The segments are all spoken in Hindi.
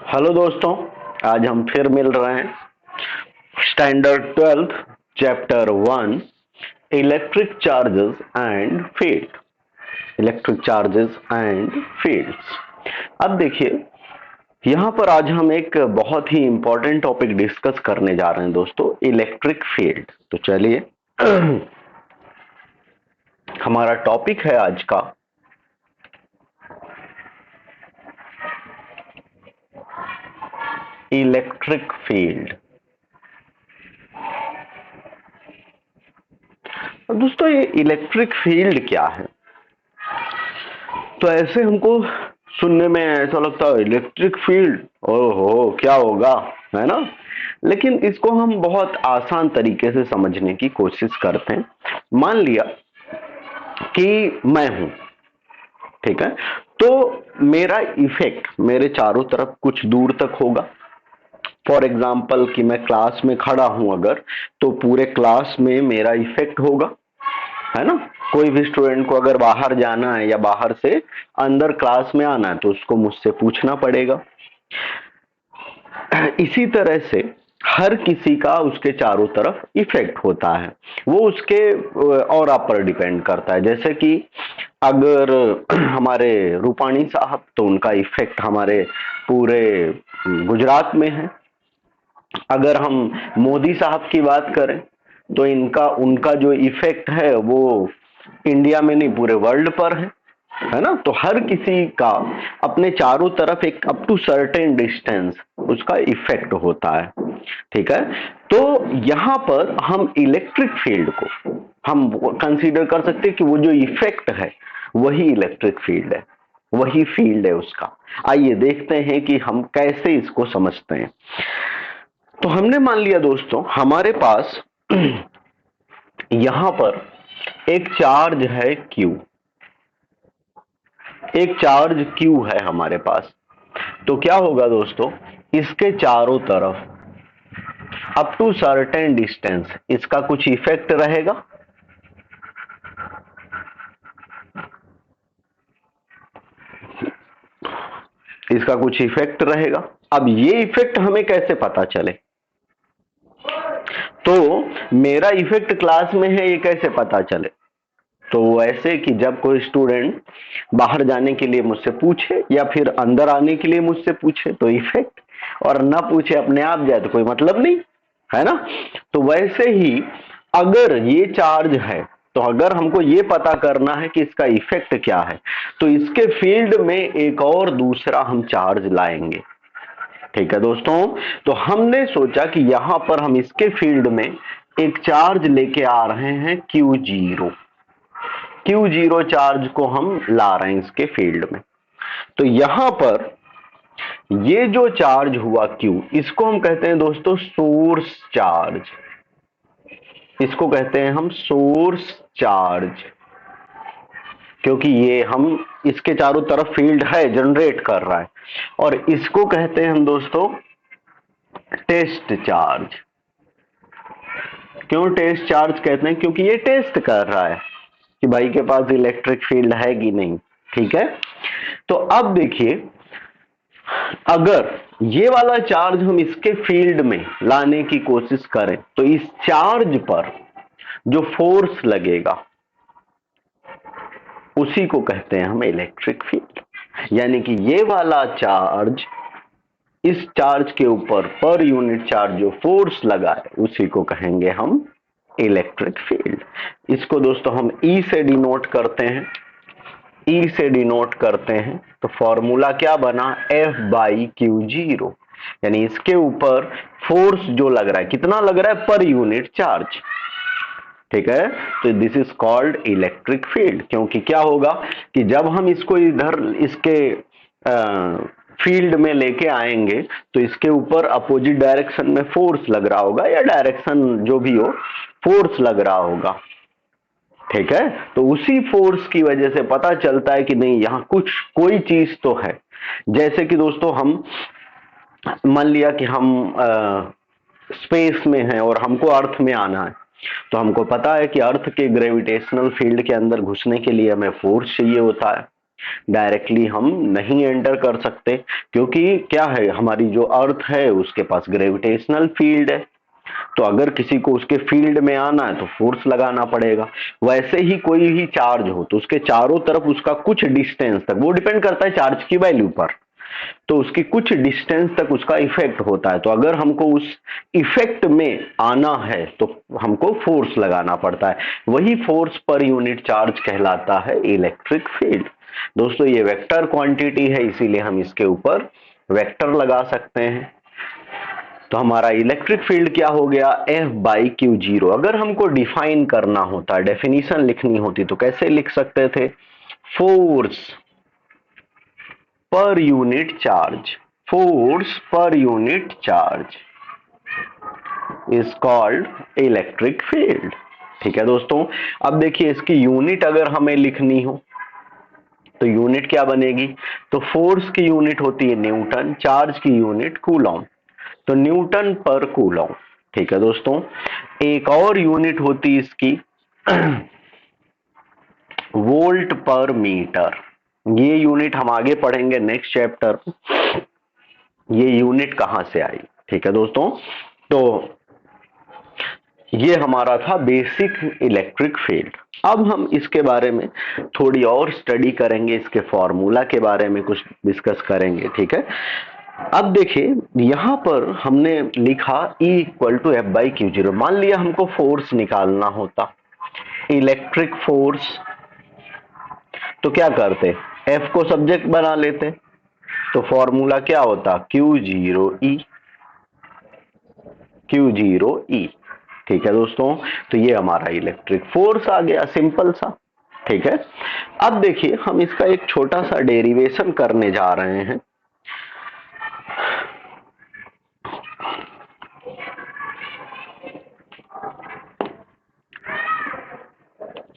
हेलो दोस्तों, आज हम फिर मिल रहे हैं। Standard 12th chapter 1 electric charges and field. Electric charges and fields. अब देखिए, यहाँ पर आज हम एक बहुत ही इंपॉर्टेंट टॉपिक डिस्कस करने जा रहे हैं दोस्तों, इलेक्ट्रिक फील्ड। तो चलिए हमारा टॉपिक है आज का इलेक्ट्रिक फील्ड। दोस्तों, ये इलेक्ट्रिक फील्ड क्या है? तो ऐसे हमको सुनने में ऐसा लगता है इलेक्ट्रिक फील्ड, ओहो क्या होगा, है ना। लेकिन इसको हम बहुत आसान तरीके से समझने की कोशिश करते हैं। मान लिया कि मैं हूं, ठीक है, तो मेरा इफेक्ट मेरे चारों तरफ कुछ दूर तक होगा। फॉर एग्जाम्पल कि मैं क्लास में खड़ा हूं अगर, तो पूरे क्लास में मेरा इफेक्ट होगा, है ना। कोई भी स्टूडेंट को अगर बाहर जाना है या बाहर से अंदर क्लास में आना है तो उसको मुझसे पूछना पड़ेगा। इसी तरह से हर किसी का उसके चारों तरफ इफेक्ट होता है, वो उसके ऑरा पर डिपेंड करता है। जैसे कि अगर हमारे रूपाणी साहब, तो उनका इफेक्ट हमारे पूरे गुजरात में है। अगर हम मोदी साहब की बात करें तो इनका उनका जो इफेक्ट है वो इंडिया में नहीं पूरे वर्ल्ड पर है ना। तो हर किसी का अपने चारों तरफ एक अप टू सर्टेन डिस्टेंस उसका इफेक्ट होता है, ठीक है। तो यहां पर हम इलेक्ट्रिक फील्ड को हम कंसीडर कर सकते हैं कि वो जो इफेक्ट है वही इलेक्ट्रिक फील्ड है, वही फील्ड है उसका। आइए देखते हैं कि हम कैसे इसको समझते हैं। तो हमने मान लिया दोस्तों, हमारे पास यहां पर एक चार्ज है Q, एक चार्ज Q है हमारे पास। तो क्या होगा दोस्तों, इसके चारों तरफ अप टू सर्टेन डिस्टेंस इसका कुछ इफेक्ट रहेगा। इसका कुछ इफेक्ट रहेगा। अब ये इफेक्ट हमें कैसे पता चले? तो मेरा इफेक्ट क्लास में है, ये कैसे पता चले? तो ऐसे कि जब कोई स्टूडेंट बाहर जाने के लिए मुझसे पूछे या फिर अंदर आने के लिए मुझसे पूछे तो इफेक्ट, और ना पूछे अपने आप जाए तो कोई मतलब नहीं, है ना। तो वैसे ही अगर ये चार्ज है, तो अगर हमको ये पता करना है कि इसका इफेक्ट क्या है, तो इसके फील्ड में एक और दूसरा हम चार्ज लाएंगे, ठीक है दोस्तों। तो हमने सोचा कि यहां पर हम इसके फील्ड में एक चार्ज लेके आ रहे हैं Q0। Q0 चार्ज को हम ला रहे हैं इसके फील्ड में। तो यहां पर ये जो चार्ज हुआ Q, इसको हम कहते हैं दोस्तों सोर्स चार्ज। इसको कहते हैं हम सोर्स चार्ज, क्योंकि ये हम इसके चारों तरफ फील्ड है जनरेट कर रहा है। और इसको कहते हैं हम दोस्तों टेस्ट चार्ज। क्यों टेस्ट चार्ज कहते हैं? क्योंकि ये टेस्ट कर रहा है कि भाई के पास इलेक्ट्रिक फील्ड है कि नहीं, ठीक है। तो अब देखिए, अगर ये वाला चार्ज हम इसके फील्ड में लाने की कोशिश करें तो इस चार्ज पर जो फोर्स लगेगा उसी को कहते हैं हम इलेक्ट्रिक फील्ड। यानी कि ये वाला चार्ज, इस चार्ज के ऊपर पर यूनिट चार्ज जो फोर्स लगा है उसी को कहेंगे हम इलेक्ट्रिक फील्ड। इसको दोस्तों हम E से डिनोट करते हैं, E से डिनोट करते हैं। तो फॉर्मूला क्या बना, F/Q0। यानी इसके ऊपर फोर्स जो लग रहा है, कितना लग रहा है पर यूनिट चार्ज, ठीक है। तो this is called electric field. क्योंकि क्या होगा कि जब हम इसको इधर इसके फील्ड में लेके आएंगे तो इसके ऊपर अपोजिट डायरेक्शन में फोर्स लग रहा होगा, या डायरेक्शन जो भी हो फोर्स लग रहा होगा, ठीक है। तो उसी फोर्स की वजह से पता चलता है कि नहीं यहां कुछ कोई चीज तो है। जैसे कि दोस्तों हम मान लिया कि हम स्पेस में हैं और हमको अर्थ में आना है, तो हमको पता है कि अर्थ के ग्रेविटेशनल फील्ड के अंदर घुसने के लिए हमें फोर्स चाहिए होता है। डायरेक्टली हम नहीं एंटर कर सकते, क्योंकि क्या है, हमारी जो अर्थ है उसके पास ग्रेविटेशनल फील्ड है। तो अगर किसी को उसके फील्ड में आना है तो फोर्स लगाना पड़ेगा। वैसे ही कोई ही चार्ज हो तो उसके चारों तरफ उसका कुछ डिस्टेंस तक, वो डिपेंड करता है चार्ज की वैल्यू पर, तो उसकी कुछ डिस्टेंस तक उसका इफेक्ट होता है। तो अगर हमको उस इफेक्ट में आना है तो हमको फोर्स लगाना पड़ता है। वही फोर्स पर यूनिट चार्ज कहलाता है इलेक्ट्रिक फील्ड। दोस्तों ये वेक्टर क्वांटिटी है, इसीलिए हम इसके ऊपर वेक्टर लगा सकते हैं। तो हमारा इलेक्ट्रिक फील्ड क्या हो गया, F बाई क्यू जीरो। अगर हमको डिफाइन करना होता, डेफिनेशन लिखनी होती, तो कैसे लिख सकते थे, force per unit charge, force per unit charge is called electric field. ठीक है दोस्तों। अब देखिए इसकी यूनिट अगर हमें लिखनी हो तो यूनिट क्या बनेगी, तो फोर्स की यूनिट होती है न्यूटन, चार्ज की यूनिट कूलॉम, तो न्यूटन पर कूलॉम। ठीक है दोस्तों। एक और यूनिट होती है इसकी वोल्ट पर मीटर। ये यूनिट हम आगे पढ़ेंगे नेक्स्ट चैप्टर, ये यूनिट कहां से आई। ठीक है दोस्तों। तो ये हमारा था बेसिक इलेक्ट्रिक फील्ड। अब हम इसके बारे में थोड़ी और स्टडी करेंगे, इसके फॉर्मूला के बारे में कुछ डिस्कस करेंगे। ठीक है। अब देखिए यहां पर हमने लिखा E equal to F by q zero. मान लिया हमको फोर्स निकालना होता, इलेक्ट्रिक फोर्स, तो क्या करते, F को सब्जेक्ट बना लेते, तो फॉर्मूला क्या होता, क्यू जीरो ई, क्यू जीरो ई। ठीक है दोस्तों। तो ये हमारा इलेक्ट्रिक फोर्स आ गया, सिंपल सा। ठीक है। अब देखिए हम इसका एक छोटा सा डेरिवेशन करने जा रहे हैं।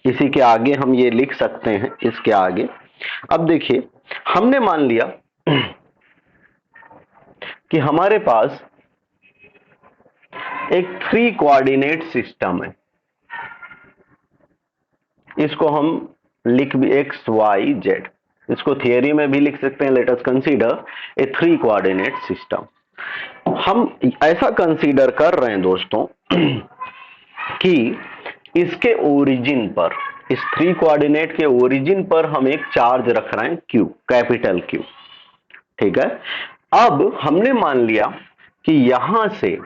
इसी के आगे हम ये लिख सकते हैं, इसके आगे। अब देखिए हमने मान लिया कि हमारे पास एक 3 कोऑर्डिनेट सिस्टम है, इसको हम लिख भी एक्स वाई जेड, इसको थियरी में भी लिख सकते हैं। Let us consider a 3 coordinate system. हम ऐसा कंसीडर कर रहे हैं दोस्तों कि इसके ओरिजिन पर, इस 3 कोऑर्डिनेट के ओरिजिन पर हम एक चार्ज रख रहे हैं क्यू, कैपिटल क्यू। ठीक है। अब हमने मान लिया कि यहां से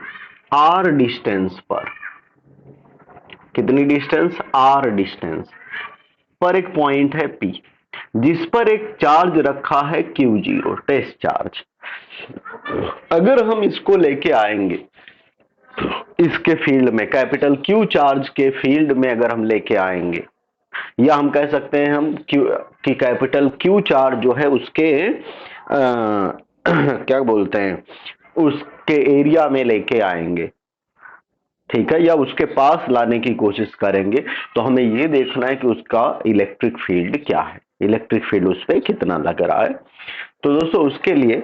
आर डिस्टेंस पर, कितनी डिस्टेंस, आर डिस्टेंस पर एक पॉइंट है पी, जिस पर एक चार्ज रखा है क्यू जीरो, टेस्ट चार्ज। अगर हम इसको लेके आएंगे इसके फील्ड में, कैपिटल क्यू चार्ज के फील्ड में अगर हम लेके आएंगे, या हम कह सकते हैं हम क्यू कि कैपिटल क्यू चार्ज जो है उसके क्या बोलते हैं, उसके एरिया में लेके आएंगे। ठीक है। या उसके पास लाने की कोशिश करेंगे, तो हमें ये देखना है कि उसका इलेक्ट्रिक फील्ड क्या है, इलेक्ट्रिक फील्ड उस पर कितना लग रहा है। तो दोस्तों उसके लिए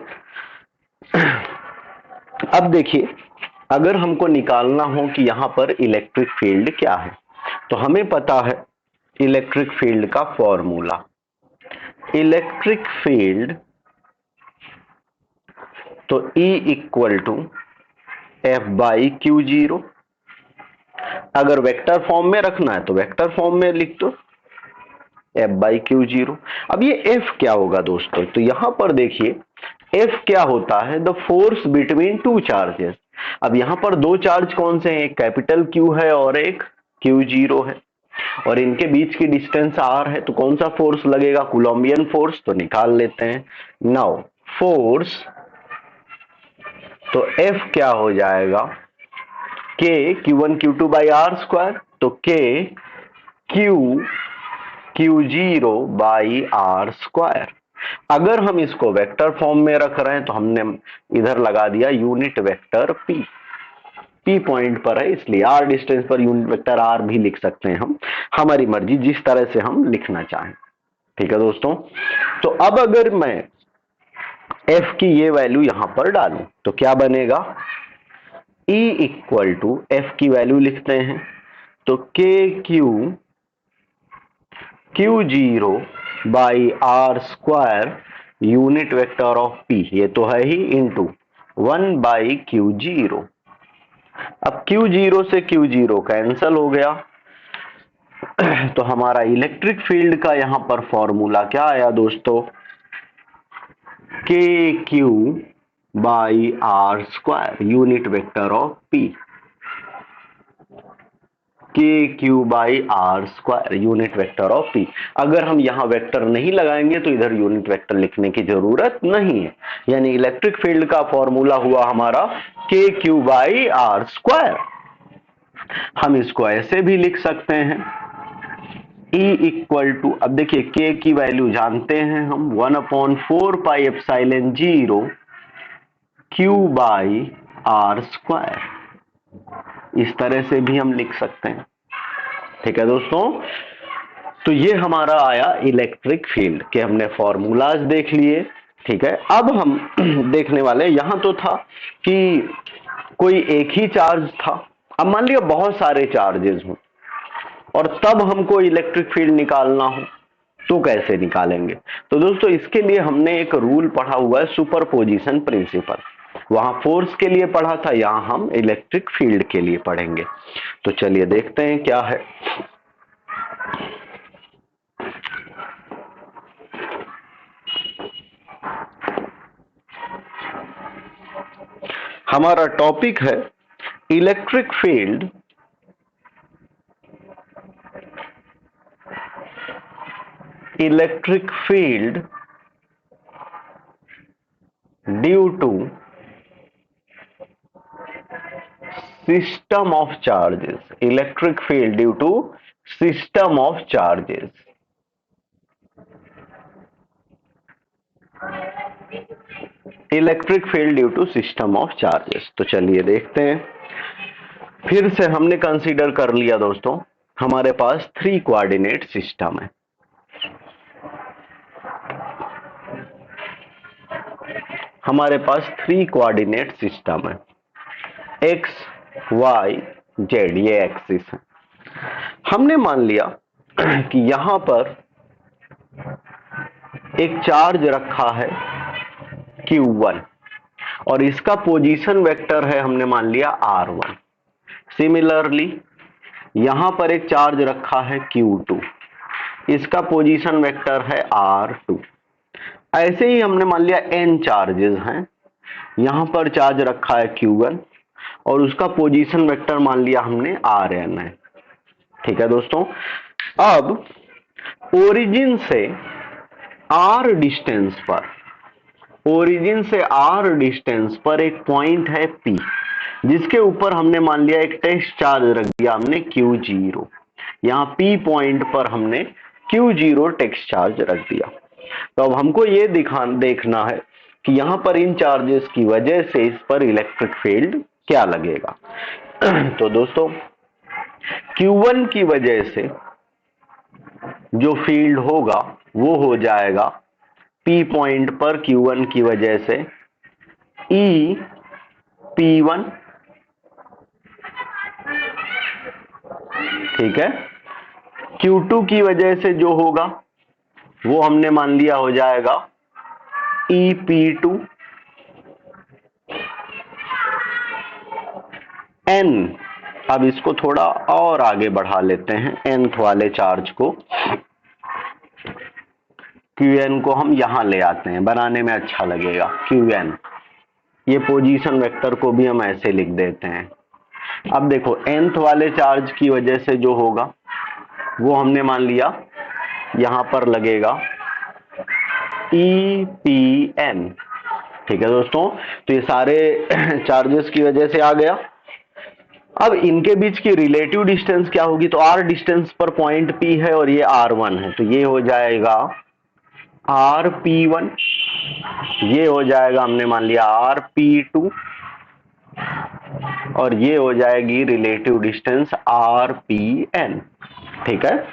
अब देखिए अगर हमको निकालना हो कि यहां पर इलेक्ट्रिक फील्ड क्या है, तो हमें पता है इलेक्ट्रिक फील्ड का फॉर्मूला, इलेक्ट्रिक फील्ड तो E equal to F by q zero. अगर वेक्टर फॉर्म में रखना है तो वेक्टर फॉर्म में लिख दो, एफ बाई क्यू जीरो। अब ये एफ क्या होगा दोस्तों, तो यहां पर देखिए एफ क्या होता है, the force between two charges. अब यहां पर दो चार्ज कौन से हैं, एक कैपिटल क्यू है और एक क्यू जीरो है, और इनके बीच की डिस्टेंस आर है, तो कौन सा फोर्स लगेगा, कोलम्बियन फोर्स। तो निकाल लेते हैं। नाउ फोर्स, तो एफ क्या हो जाएगा, k q one q two by are square, तो k q q zero by are square. अगर हम इसको वेक्टर फॉर्म में रख रहे हैं तो हमने इधर लगा दिया unit vector p, p point पर है इसलिए आर डिस्टेंस पर यूनिट वेक्टर आर भी लिख सकते हैं हम, हमारी मर्जी जिस तरह से हम लिखना चाहें। ठीक है दोस्तों। तो अब अगर मैं एफ की ये वैल्यू यहां पर डालूं तो क्या बनेगा, E इक्वल टू एफ की वैल्यू लिखते हैं, तो k q q zero by are square unit vector of p, ये तो है ही, इंटू 1/Q0। अब Q0 से Q0 कैंसल हो गया, तो हमारा इलेक्ट्रिक फील्ड का यहां पर फॉर्मूला क्या आया दोस्तों, K Q by are square unit vector of P, K Q by are square unit vector of P. अगर हम यहाँ वेक्टर नहीं लगाएंगे तो इधर यूनिट वेक्टर लिखने की जरूरत नहीं है, यानी इलेक्ट्रिक फील्ड का फॉर्मूला हुआ हमारा के क्यू बाई आर स्क्वायर। हम इसको ऐसे भी लिख सकते हैं, E इक्वल टू, अब देखिए के की वैल्यू जानते हैं हम, 1/4πε0 क्यू बाई आर स्क्वायर, इस तरह से भी हम लिख सकते हैं। ठीक है दोस्तों, तो ये हमारा आया इलेक्ट्रिक फील्ड के, हमने फॉर्मूलाज देख लिए। ठीक है, अब हम देखने वाले, यहां तो था कि कोई एक ही चार्ज था, अब मान लिया बहुत सारे चार्जेस हों और तब हमको इलेक्ट्रिक फील्ड निकालना हो, तो कैसे निकालेंगे। तो दोस्तों इसके लिए हमने एक रूल पढ़ा हुआ है, सुपरपोजिशन प्रिंसिपल। वहां फोर्स के लिए पढ़ा था, यहां हम इलेक्ट्रिक फील्ड के लिए पढ़ेंगे। तो चलिए देखते हैं क्या है। हमारा टॉपिक है electric field due to system of charges, electric field due to system of charges. Electric field due to system of charges, तो चलिए देखते हैं। फिर से हमने कंसीडर कर लिया दोस्तों, हमारे पास 3 कोऑर्डिनेट सिस्टम है। हमारे पास 3 कोऑर्डिनेट सिस्टम है, एक्स वाई जेड, ये एक्सिस है। हमने मान लिया कि यहां पर एक चार्ज रखा है Q1 और इसका पोजीशन वेक्टर है, हमने मान लिया R1। सिमिलरली यहां पर एक चार्ज रखा है Q2, इसका पोजीशन वेक्टर है R2। ऐसे ही हमने मान लिया n चार्जेस हैं, यहां पर चार्ज रखा है Q1 और उसका पोजीशन वेक्टर मान लिया हमने Rn है। ठीक है दोस्तों, अब ओरिजिन से R डिस्टेंस पर, ओरिजिन से R डिस्टेंस पर एक पॉइंट है P, जिसके ऊपर हमने मान लिया एक टेस्ट चार्ज रख दिया हमने Q0। यहाँ P पॉइंट पर हमने Q0 टेस्ट चार्ज रख दिया। तो अब हमको ये देखना है कि यहाँ पर इन चार्जेस की वजह से इस पर इलेक्ट्रिक फील्ड क्या लगेगा। तो दोस्तों Q1 की वजह से जो फील्ड होगा वो हो जाएगा P पॉइंट पर Q1 की वजह से E P1, ठीक है। Q2 की वजह से जो होगा वो हमने मान लिया हो जाएगा E P2, N, अब इसको थोड़ा और आगे बढ़ा लेते हैं, nth वाले चार्ज को, Qn को हम यहां ले आते हैं, बनाने में अच्छा लगेगा Qn। ये पोजीशन वेक्टर को भी हम ऐसे लिख देते हैं। अब देखो nth वाले चार्ज की वजह से जो होगा वो हमने मान लिया यहां पर लगेगा EPn। ठीक है दोस्तों, तो ये सारे चार्जेस की वजह से आ गया। अब इनके बीच की रिलेटिव डिस्टेंस क्या होगी, तो R डिस्टेंस पर पॉइंट P है और ये R1 है, तो ये हो जाएगा RP1, ये हो जाएगा हमने मान लिया RP2 और ये हो जाएगी रिलेटिव डिस्टेंस RPn। ठीक है,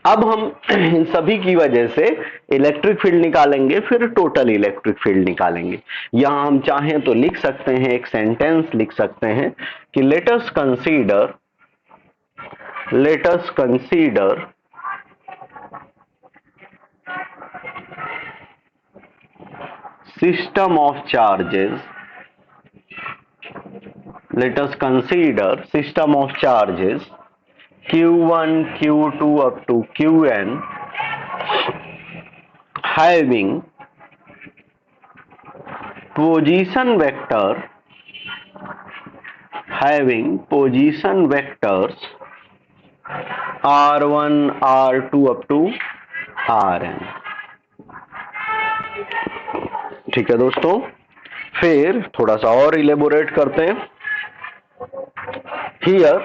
अब हम इन सभी की वजह से इलेक्ट्रिक फील्ड निकालेंगे, फिर टोटल इलेक्ट्रिक फील्ड निकालेंगे। यहां हम चाहें तो लिख सकते हैं, एक सेंटेंस लिख सकते हैं कि let us consider system of charges, let us consider system of charges q1 q2 up to qn having position vectors r1 r2 up to rn। ठीक है दोस्तों, फिर थोड़ा सा और इलेबोरेट करते हैं। Here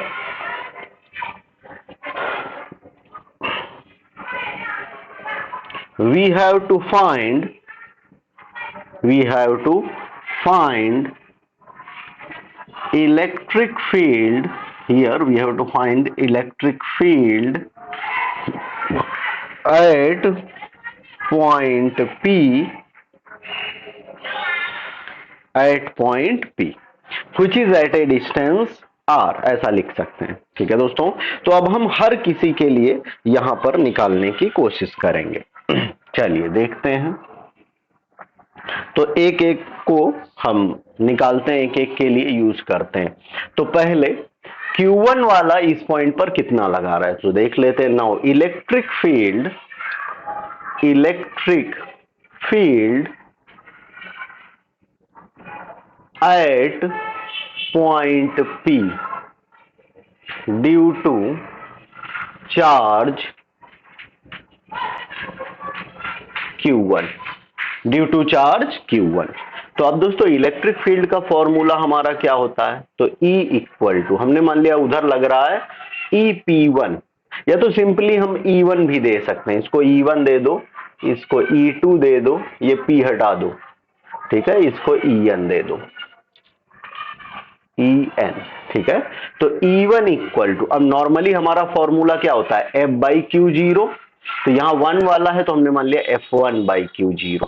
we have to find electric field। Here we have to find electric field at point P which is at a distance r, ऐसा लिख सकते हैं। ठीक है दोस्तों, तो अब हम हर किसी के लिए यहां पर निकालने की कोशिश करेंगे। चलिए देखते हैं। तो एक एक को हम निकालते हैं, एक एक के लिए यूज करते हैं। तो पहले Q1 वाला इस पॉइंट पर कितना लगा रहा है तो देख लेते हैं। Now electric field at point P due to charge Q1। तो अब दोस्तों इलेक्ट्रिक फील्ड का फॉर्मूला हमारा क्या होता है? तो E इक्वल टू, हमने मान लिया उधर लग रहा है EP1, या तो सिंपली हम E1 भी दे सकते हैं। इसको E1 दे दो, इसको E2 दे दो, ये P हटा दो। ठीक है, इसको En दे दो, En। ठीक है, तो E1 इक्वल टू, अब नॉर्मली हमारा फॉर्मूला क्या होता है? F by Q0। तो यहां 1 वाला है तो हमने मान लिया F1 बाई Q0।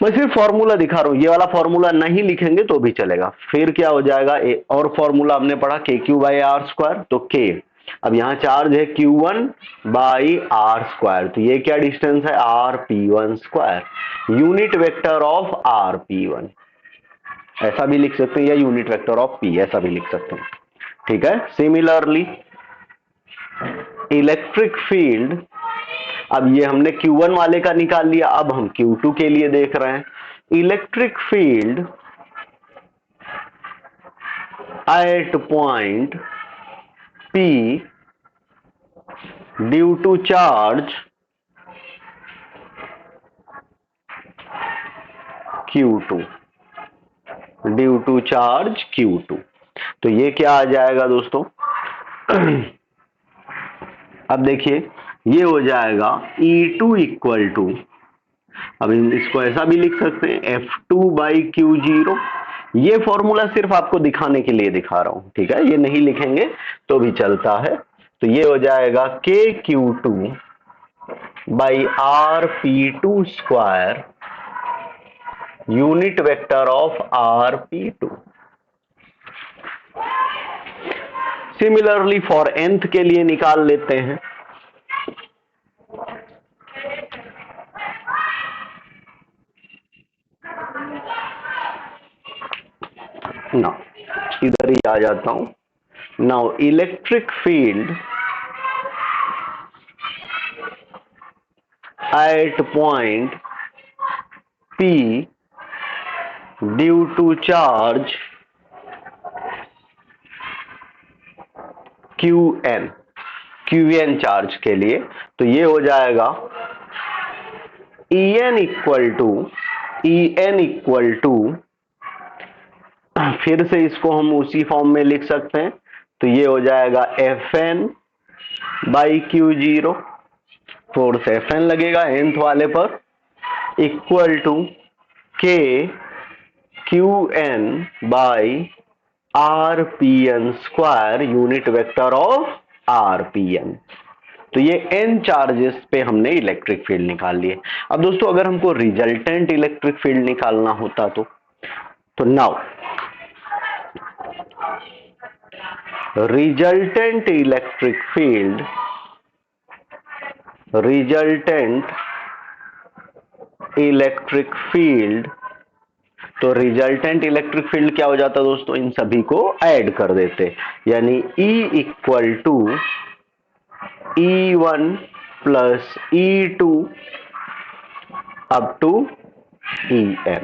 मैं सिर्फ फॉर्मूला दिखा रहा हूं, ये वाला फॉर्मूला नहीं लिखेंगे तो भी चलेगा। फिर क्या हो जाएगा, और फॉर्मूला हमने पढ़ा KQ बाई आर स्क्वायर। तो K, अब यहां चार्ज है Q1 बाई आर स्क्वायर, तो ये क्या डिस्टेंस है? RP1 square, unit vector of RP1, ऐसा भी लिख सकते हैं, या यूनिट वेक्टर ऑफ P, ऐसा भी लिख सकते हैं। ठीक है, सिमिलरली इलेक्ट्रिक फील्ड, अब ये हमने Q1 वाले का निकाल लिया, अब हम Q2 के लिए देख रहे हैं। Electric field at point P due to charge Q2, तो ये क्या आ जाएगा दोस्तों? अब देखिए ये हो जाएगा E2 इक्वल टू, अब इसको ऐसा भी लिख सकते हैं F2 बाई Q0। ये फॉर्मूला सिर्फ आपको दिखाने के लिए दिखा रहा हूं। ठीक है, ये नहीं लिखेंगे तो भी चलता है। तो ये हो जाएगा KQ2 by RP2 square, unit vector of RP2। Similarly for nth के लिए निकाल लेते हैं। ना इधर ही आ जाता हूं। Now electric field at point P due to charge QN charge के लिए, तो ये हो जाएगा En इक्वल टू, फिर से इसको हम उसी फॉर्म में लिख सकते हैं। तो ये हो जाएगा Fn by Q0, force Fn लगेगा nth वाले पर, equal to K QN by RPN square, unit vector of RPN। तो ये n चार्जेस पे हमने इलेक्ट्रिक फील्ड निकाल लिए। अब दोस्तों अगर हमको रिजल्टेंट इलेक्ट्रिक फील्ड निकालना होता तो now resultant electric field electric field, तो रिजल्टेंट इलेक्ट्रिक फील्ड क्या हो जाता दोस्तों, इन सभी को ऐड कर देते, यानी E equal to E1 plus E2 up to En।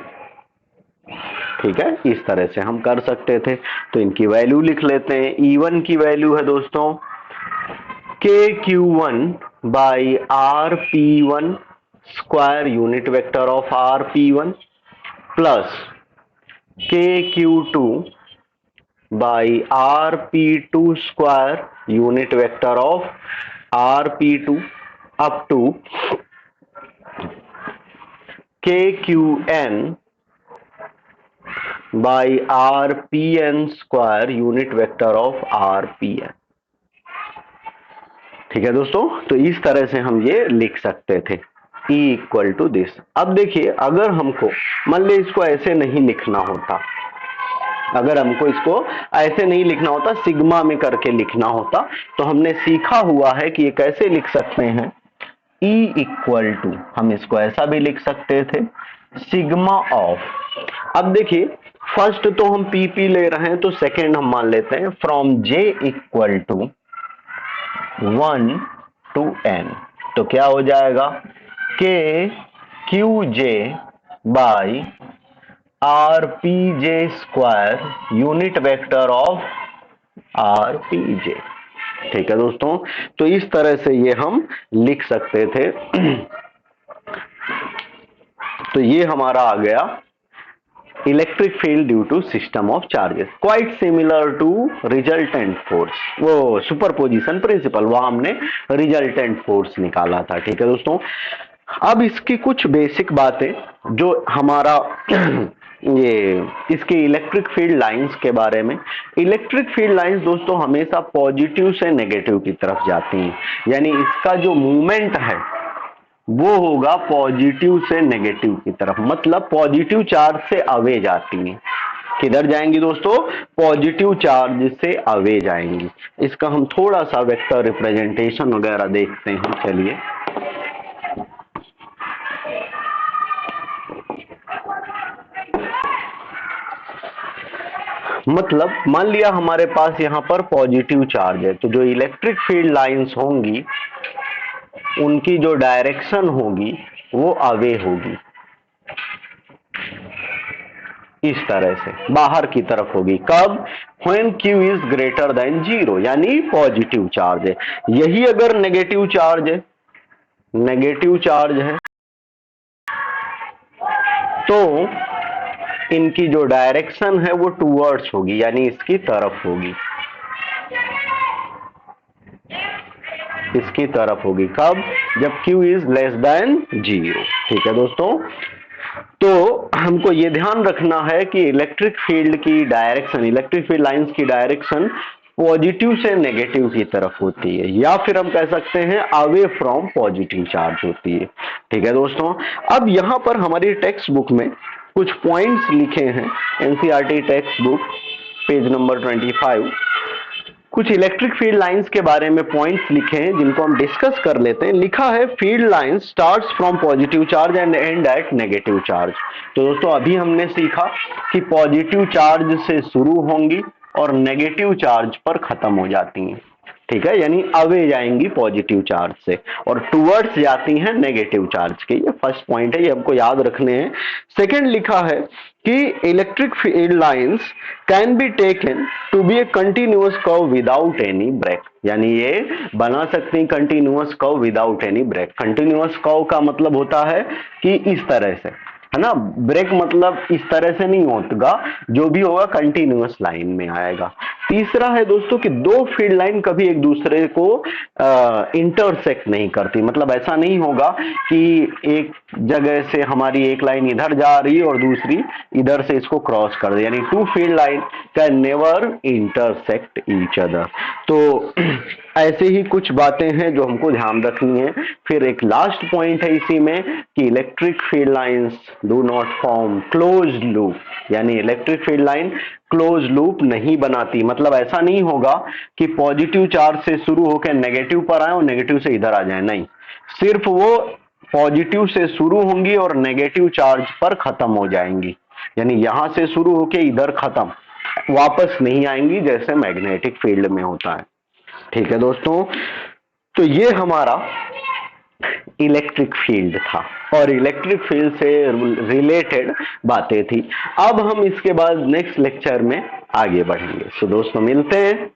ठीक है, इस तरह से हम कर सकते थे। तो इनकी वैल्यू लिख लेते हैं। E1 की वैल्यू है दोस्तों KQ1 by RP1 square unit vector of RP1 plus KQ2 by RP2 square unit vector of RP2 up to KQN by RPN square unit vector of RPN। ठीक है दोस्तों, तो इस तरह से हम ये लिख सकते थे E इक्वल टू दिस। अब देखिए, अगर हमको मान लीजिए इसको ऐसे नहीं लिखना होता, अगर हमको इसको ऐसे नहीं लिखना होता, सिग्मा में करके लिखना होता, तो हमने सीखा हुआ है कि ये कैसे लिख सकते हैं। E इक्वल टू, हम इसको ऐसा भी लिख सकते थे, सिग्मा ऑफ। अब देखिए, फर्स्ट तो हम PP ले रहे हैं, तो सेकेंड हम मान लेते हैं from J equal to 1 to N। तो क्या हो जाएगा, KQJ by RPJ square unit vector of RPJ। ठीक है दोस्तों, तो इस तरह से ये हम लिख सकते थे। तो ये हमारा आ गया electric field due to system of charges, quite similar to resultant force, वो सुपरपोजिशन प्रिंसिपल, वहां हमने रिजल्टेंट फोर्स निकाला था। ठीक है दोस्तों, अब इसकी कुछ बेसिक बातें जो हमारा ये इसके इलेक्ट्रिक फील्ड लाइंस के बारे में। इलेक्ट्रिक फील्ड लाइंस दोस्तों हमेशा पॉजिटिव से नेगेटिव की तरफ जाती हैं, यानी इसका जो मूवमेंट है वो होगा पॉजिटिव से नेगेटिव की तरफ, मतलब पॉजिटिव चार्ज से अवे जाती हैं। किधर जाएंगी दोस्तों, पॉजिटिव चार्ज से अवे जाएंगी। इसका हम थोड़ा सा वेक्टर रिप्रेजेंटेशन वगैरह देखते हैं। चलिए, मतलब मान लिया हमारे पास यहां पर पॉजिटिव चार्ज है, तो जो इलेक्ट्रिक फील्ड लाइंस होंगी उनकी जो डायरेक्शन होगी वो अवे होगी, इस तरह से बाहर की तरफ होगी। कब, when Q is greater than 0, यानी पॉजिटिव चार्ज है। यही अगर नेगेटिव चार्ज है, नेगेटिव चार्ज है, तो इनकी जो डायरेक्शन है वो टूवर्ड्स होगी, यानी इसकी तरफ होगी, इसकी तरफ होगी। कब, जब Q इज लेस देन 0। ठीक है दोस्तों, तो हमको ये ध्यान रखना है कि इलेक्ट्रिक फील्ड की डायरेक्शन, इलेक्ट्रिक फील्ड लाइंस की डायरेक्शन पॉजिटिव से नेगेटिव की तरफ होती है, या फिर हम कह सकते हैं अवे फ्रॉम पॉजिटिव चार्ज होती है। ठीक है दोस्तों, अब यहां पर हमारी टेक्स्ट बुक में कुछ पॉइंट्स लिखे हैं, NCERT text book page number 25, कुछ इलेक्ट्रिक फील्ड लाइंस के बारे में पॉइंट्स लिखे हैं जिनको हम डिस्कस कर लेते हैं। लिखा है field line starts from positive charge and end at negative charge. तो दोस्तों अभी हमने सीखा कि पॉजिटिव चार्ज से शुरू होंगी और नेगेटिव चार्ज पर खत्म हो जाती हैं। ठीक है, यानी अवे जाएंगी पॉजिटिव चार्ज से और टुवर्ड्स जाती हैं नेगेटिव चार्ज के। ये फर्स्ट पॉइंट है, ये हमको याद रखने हैं। सेकंड लिखा है कि electric field lines can be taken to be a continuous curve without any break, यानी ये बना सकती हैं continuous curve without any break. Continuous curve का मतलब होता है कि इस तरह से, है ना, ब्रेक मतलब इस तरह से नहीं होगा, जो भी होगा कंटिन्यूअस लाइन में आएगा। तीसरा है दोस्तों कि दो फील्ड लाइन कभी एक दूसरे को इंटरसेक्ट नहीं करती, मतलब ऐसा नहीं होगा कि एक जगह से हमारी एक लाइन इधर जा रही है और दूसरी इधर से इसको क्रॉस कर दे, यानी two field line can never intersect each other. तो ऐसे ही कुछ बातें हैं जो हमको ध्यान रखनी है। फिर एक लास्ट पॉइंट है इसी में कि electric field lines do not form closed loop, यानी electric field line close loop नहीं बनाती, मतलब ऐसा नहीं होगा कि पॉजिटिव चार्ज से शुरू होकर नेगेटिव पर आए और नेगेटिव से इधर आ जाए, नहीं, सिर्फ वो पॉजिटिव से शुरू होंगी और नेगेटिव चार्ज पर खत्म हो जाएंगी, यानी यहां से शुरू होके इधर खत्म, वापस नहीं आएंगी जैसे मैग्नेटिक फील्ड में होता है। ठीक है दोस्तों, तो ये हमारा इलेक्ट्रिक फील्ड था और इलेक्ट्रिक फील्ड से रिलेटेड बातें थी। अब हम इसके बाद नेक्स्ट लेक्चर में आगे बढ़ेंगे। तो दोस्तों मिलते हैं।